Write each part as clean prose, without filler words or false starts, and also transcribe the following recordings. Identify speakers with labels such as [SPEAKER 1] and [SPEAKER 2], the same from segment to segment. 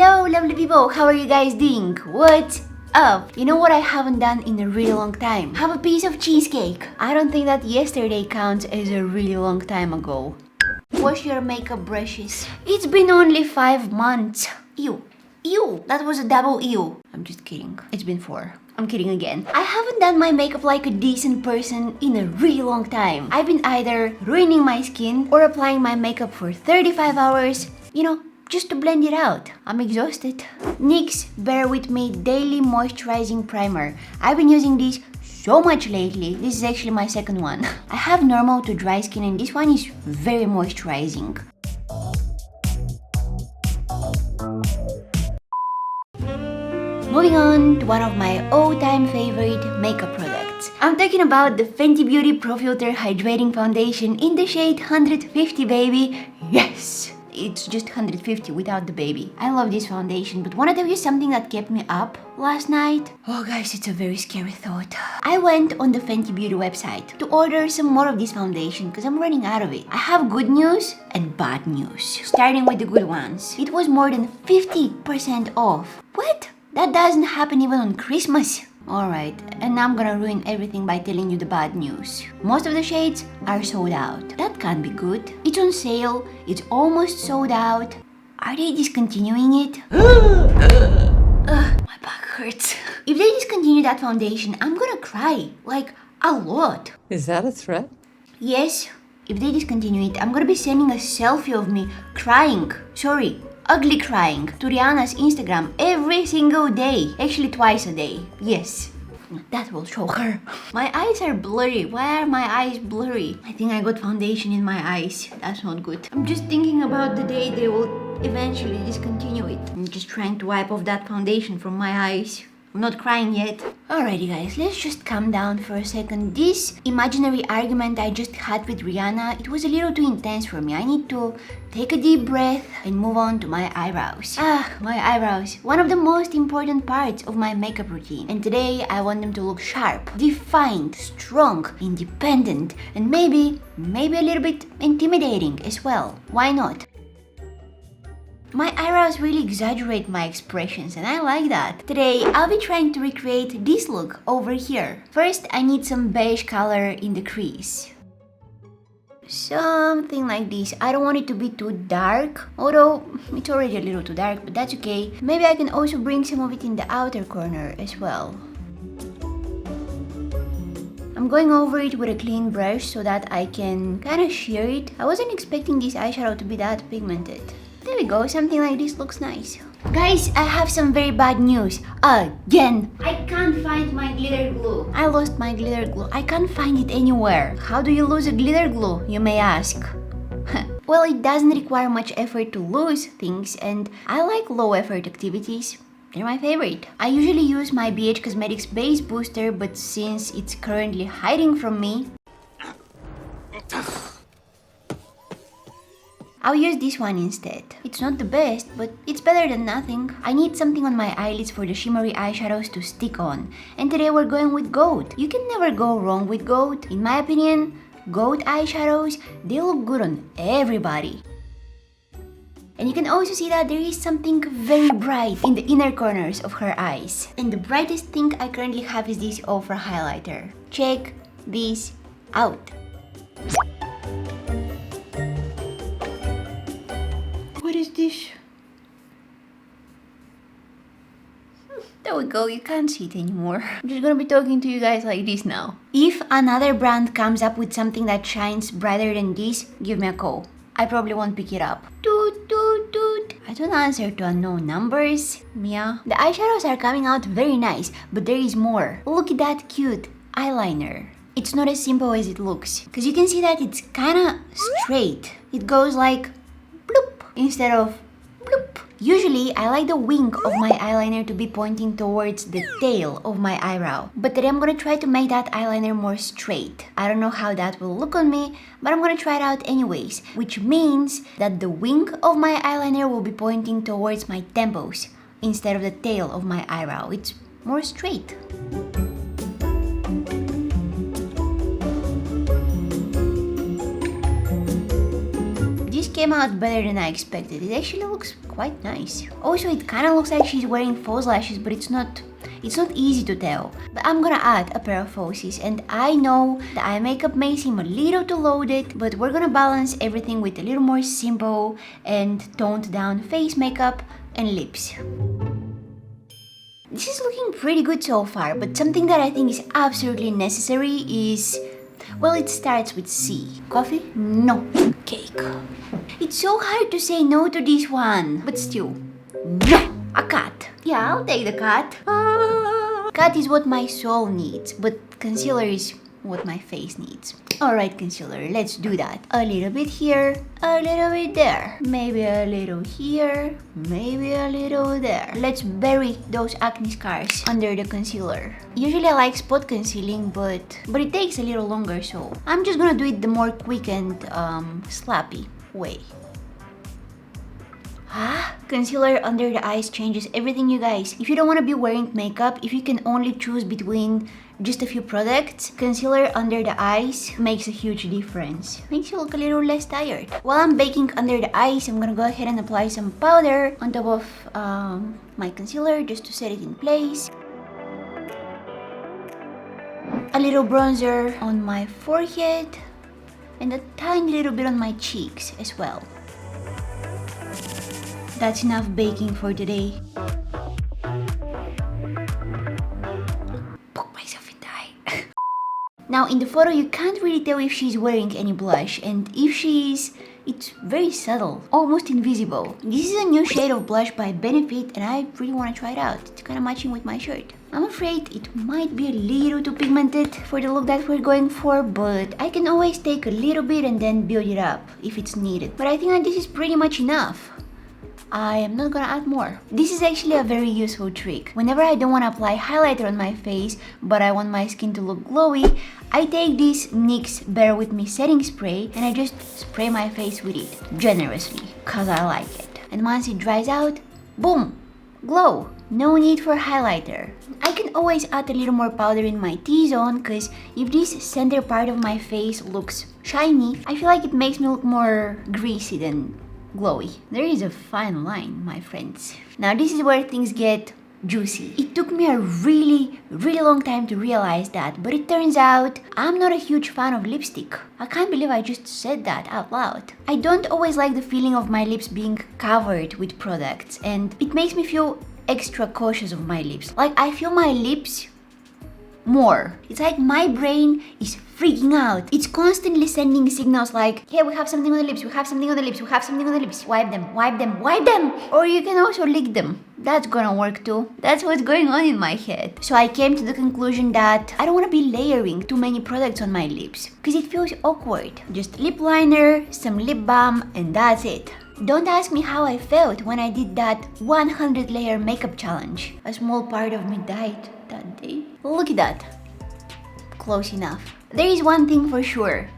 [SPEAKER 1] Hello lovely people, how are you guys doing? What's up? You know what I haven't done in a really long time? Have a piece of cheesecake. I don't think that yesterday counts as a really long time ago. Wash your makeup brushes. It's been only 5 months. Ew. Ew, that was a double ew. I'm just kidding. It's been 4. I'm kidding again. I haven't done my makeup like a decent person in a really long time. I've been either ruining my skin or applying my makeup for 35 hours, just to blend it out. I'm exhausted. NYX Bear With Me Daily Moisturizing Primer. I've been using this so much lately. This is actually my second one. I have normal to dry skin and this one is very moisturizing. Moving on to one of my all-time favorite makeup products. I'm talking about the Fenty Beauty Pro Filter Hydrating Foundation in the shade 150, baby. Yes! It's just 150 without the baby. I love this foundation, but wanna tell you something that kept me up last night? Oh guys, it's a very scary thought. I went on the Fenty Beauty website to order some more of this foundation because I'm running out of it. I have good news and bad news. Starting with the good ones. It was more than 50% off. What? That doesn't happen even on Christmas. Alright, and now I'm gonna ruin everything by telling you the bad news. Most of the shades are sold out. That can't be good. It's on sale, it's almost sold out. Are they discontinuing it? My back hurts. If they discontinue that foundation, I'm gonna cry. Like, a lot.
[SPEAKER 2] Is that a threat?
[SPEAKER 1] Yes, if they discontinue it, I'm gonna be sending a selfie of me crying. Ugly crying to Rihanna's Instagram every single day. Actually twice a day. Yes. That will show her. My eyes are blurry. Why are my eyes blurry? I think I got foundation in my eyes. That's not good. I'm just thinking about the day they will eventually discontinue it. I'm just trying to wipe off that foundation from my eyes. I'm not crying yet. Alrighty guys, let's just calm down for a second. This imaginary argument I just had with Rihanna, it was a little too intense for me. I need to take a deep breath and move on to my eyebrows. My eyebrows. One of the most important parts of my makeup routine. And today I want them to look sharp, defined, strong, independent, and maybe a little bit intimidating as well. Why not? My eyebrows really exaggerate my expressions and I like that. Today, I'll be trying to recreate this look over here. First, I need some beige color in the crease. Something like this. I don't want it to be too dark, although it's already a little too dark, but that's okay. Maybe I can also bring some of it in the outer corner as well. I'm going over it with a clean brush so that I can kind of sheer it. I wasn't expecting this eyeshadow to be that pigmented. There we go, something like this looks nice. Guys, I have some very bad news. Again! I can't find my glitter glue. I lost my glitter glue. I can't find it anywhere. How do you lose a glitter glue, you may ask? Well, it doesn't require much effort to lose things and I like low effort activities. They're my favorite. I usually use my BH Cosmetics Base Booster, but since it's currently hiding from me, I'll use this one instead. It's not the best, but it's better than nothing. I need something on my eyelids for the shimmery eyeshadows to stick on. And today we're going with gold. You can never go wrong with gold. In my opinion, gold eyeshadows, they look good on everybody. And you can also see that there is something very bright in the inner corners of her eyes. And the brightest thing I currently have is this Ultra highlighter. Check this out. What is this? There we go, you can't see it anymore. I'm just gonna be talking to you guys like this now. If another brand comes up with something that shines brighter than this, give me a call. I probably won't pick it up. Toot toot toot. I don't answer to unknown numbers. Yeah. The eyeshadows are coming out very nice, but there is more. Look at that cute eyeliner. It's not as simple as it looks. Because you can see that it's kinda straight. It goes like bloop instead of bloop. Usually, I like the wing of my eyeliner to be pointing towards the tail of my eyebrow. But today I'm gonna try to make that eyeliner more straight. I don't know how that will look on me, but I'm gonna try it out anyways. Which means that the wing of my eyeliner will be pointing towards my temples instead of the tail of my eyebrow. It's more straight. came out better than I expected. It actually looks quite nice. Also, it kind of looks like she's wearing false lashes, but it's not easy to tell. But I'm gonna add a pair of falsies, and I know the eye makeup may seem a little too loaded, but we're gonna balance everything with a little more simple and toned down face makeup and lips. This is looking pretty good so far, but something that I think is absolutely necessary is, well, it starts with C. Coffee? No. Cake. It's so hard to say no to this one, but still, no. A cat. Yeah, I'll take the cat. Cat is what my soul needs, but concealer is what my face needs. Alright, concealer, let's do that. A little bit here, a little bit there. Maybe a little here, maybe a little there. Let's bury those acne scars under the concealer. Usually I like spot concealing, but it takes a little longer, so I'm just gonna do it the more quick and slappy way. Concealer under the eyes changes everything, you guys. If you don't want to be wearing makeup, if you can only choose between just a few products, concealer under the eyes makes a huge difference. Makes you look a little less tired. While I'm baking under the eyes, I'm gonna go ahead and apply some powder on top of my concealer just to set it in place. A little bronzer on my forehead and a tiny little bit on my cheeks as well. That's enough baking for today. Poke myself in the eye. Now in the photo you can't really tell if she's wearing any blush, and if she is, it's very subtle, almost invisible. This is a new shade of blush by Benefit and I really want to try it out. It's kind of matching with my shirt. I'm afraid it might be a little too pigmented for the look that we're going for, but I can always take a little bit and then build it up if it's needed. But I think that this is pretty much enough. I am not gonna add more. This is actually a very useful trick. Whenever I don't want to apply highlighter on my face, but I want my skin to look glowy, I take this NYX Bear With Me setting spray and I just spray my face with it, generously, cause I like it. And once it dries out, boom! Glow! No need for highlighter. I can always add a little more powder in my T-zone, cause if this center part of my face looks shiny, I feel like it makes me look more greasy than glowy. There is a fine line, my friends. Now this is where things get juicy. It took me a really long time to realize that, but it turns out I'm not a huge fan of lipstick. I can't believe I just said that out loud. I don't always like the feeling of my lips being covered with products, and it makes me feel extra cautious of my lips. Like I feel my lips more. It's like my brain is freaking out. It's constantly sending signals like, hey, we have something on the lips, we have something on the lips, we have something on the lips. Wipe them, wipe them, wipe them. Or you can also lick them. That's gonna work too. That's what's going on in my head. So I came to the conclusion that I don't want to be layering too many products on my lips because it feels awkward. Just lip liner, some lip balm, and that's it. Don't ask me how I felt when I did that 100 layer makeup challenge. A small part of me died that day. Look at that. Close enough. There is one thing for sure.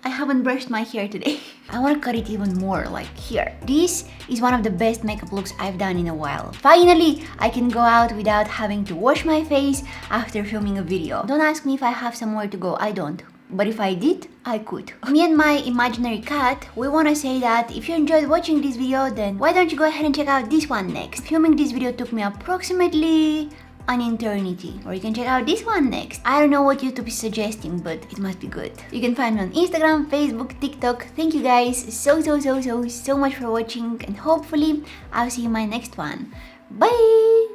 [SPEAKER 1] I haven't brushed my hair today. I want to cut it even more, like here. This is one of the best makeup looks I've done in a while. Finally, I can go out without having to wash my face after filming a video. Don't ask me if I have somewhere to go, I don't. But if I did, I could. Me and my imaginary cat, we want to say that if you enjoyed watching this video, then why don't you go ahead and check out this one next. Filming this video took me approximately an eternity. Or you can check out this one next. I don't know what YouTube is suggesting, but it must be good. You can find me on Instagram, Facebook, TikTok. Thank you guys so much for watching, and hopefully I'll see you in my next one. Bye!